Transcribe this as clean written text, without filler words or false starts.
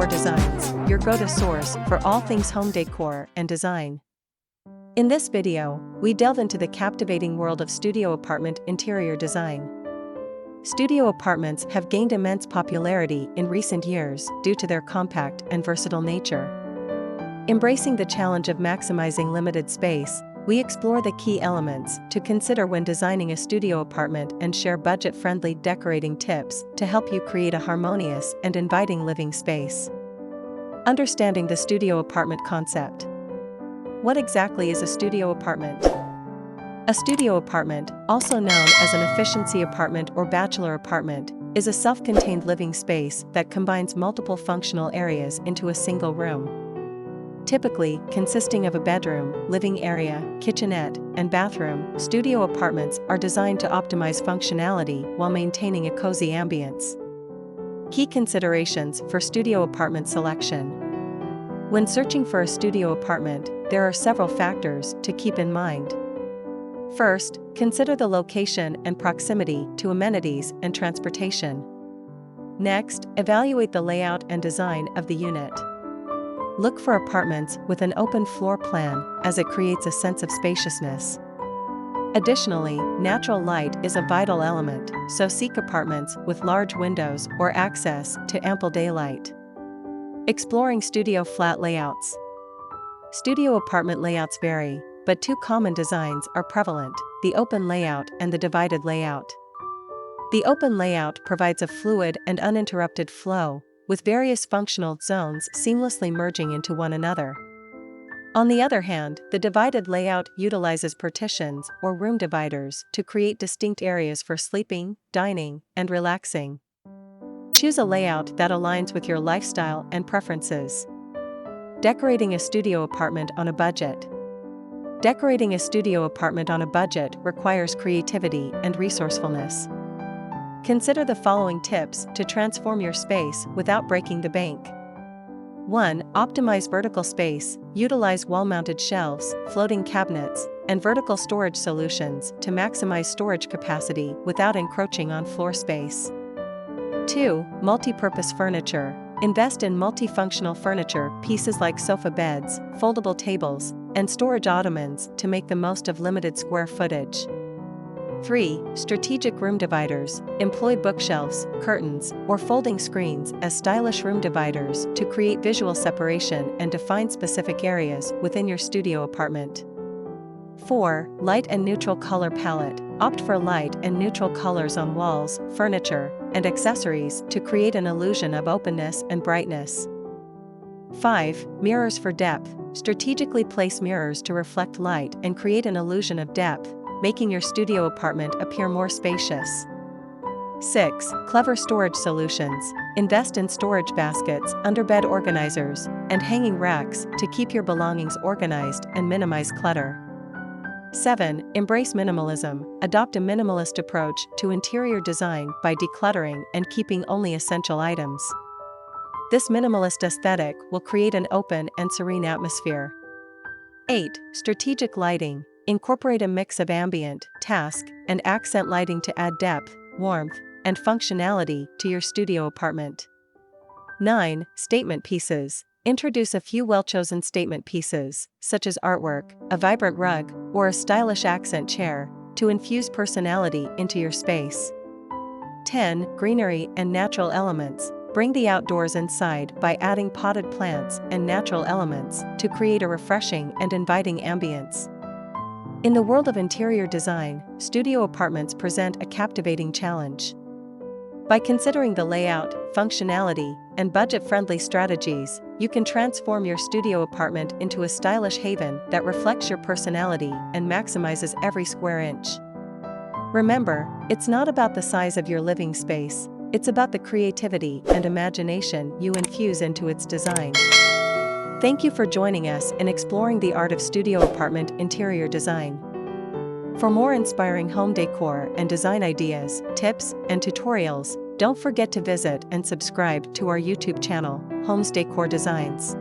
Decor Designs, your go-to source for all things home decor and design. In this video, we delve into the captivating world of studio apartment interior design. Studio apartments have gained immense popularity in recent years due to their compact and versatile nature. Embracing the challenge of maximizing limited space, we explore the key elements to consider when designing a studio apartment and share budget-friendly decorating tips to help you create a harmonious and inviting living space. Understanding the studio apartment concept. What exactly is a studio apartment? A studio apartment, also known as an efficiency apartment or bachelor apartment, is a self-contained living space that combines multiple functional areas into a single room. Typically consisting of a bedroom, living area, kitchenette, and bathroom, studio apartments are designed to optimize functionality while maintaining a cozy ambience. Key considerations for studio apartment selection. When searching for a studio apartment, there are several factors to keep in mind. First, consider the location and proximity to amenities and transportation. Next, evaluate the layout and design of the unit. Look for apartments with an open floor plan, as it creates a sense of spaciousness. Additionally, natural light is a vital element, so seek apartments with large windows or access to ample daylight. Exploring studio flat layouts. Studio apartment layouts vary, but two common designs are prevalent: the open layout and the divided layout. The open layout provides a fluid and uninterrupted flow, with various functional zones seamlessly merging into one another. On the other hand, the divided layout utilizes partitions or room dividers to create distinct areas for sleeping, dining, and relaxing. Choose a layout that aligns with your lifestyle and preferences. Decorating a studio apartment on a budget. Decorating a studio apartment on a budget requires creativity and resourcefulness. Consider the following tips to transform your space without breaking the bank. 1. Optimize vertical space. Utilize wall-mounted shelves, floating cabinets, and vertical storage solutions to maximize storage capacity without encroaching on floor space. 2. Multi-purpose furniture. Invest in multifunctional furniture pieces like sofa beds, foldable tables, and storage ottomans to make the most of limited square footage. 3. Strategic room dividers. Employ bookshelves, curtains, or folding screens as stylish room dividers to create visual separation and define specific areas within your studio apartment. 4. Light and neutral color palette. Opt for light and neutral colors on walls, furniture, and accessories to create an illusion of openness and brightness. 5. Mirrors for depth. Strategically place mirrors to reflect light and create an illusion of depth, making your studio apartment appear more spacious. 6. Clever storage solutions. Invest in storage baskets, underbed organizers, and hanging racks to keep your belongings organized and minimize clutter. 7. Embrace minimalism. Adopt a minimalist approach to interior design by decluttering and keeping only essential items. This minimalist aesthetic will create an open and serene atmosphere. 8. Strategic lighting. Incorporate a mix of ambient, task, and accent lighting to add depth, warmth, and functionality to your studio apartment. 9. Statement pieces. Introduce a few well-chosen statement pieces, such as artwork, a vibrant rug, or a stylish accent chair, to infuse personality into your space. 10. Greenery and natural elements. Bring the outdoors inside by adding potted plants and natural elements to create a refreshing and inviting ambience. In the world of interior design, studio apartments present a captivating challenge. By considering the layout, functionality, and budget-friendly strategies, you can transform your studio apartment into a stylish haven that reflects your personality and maximizes every square inch. Remember, it's not about the size of your living space, it's about the creativity and imagination you infuse into its design. Thank you for joining us in exploring the art of studio apartment interior design. For more inspiring home decor and design ideas, tips, and tutorials, don't forget to visit and subscribe to our YouTube channel, Homes Decor Designs.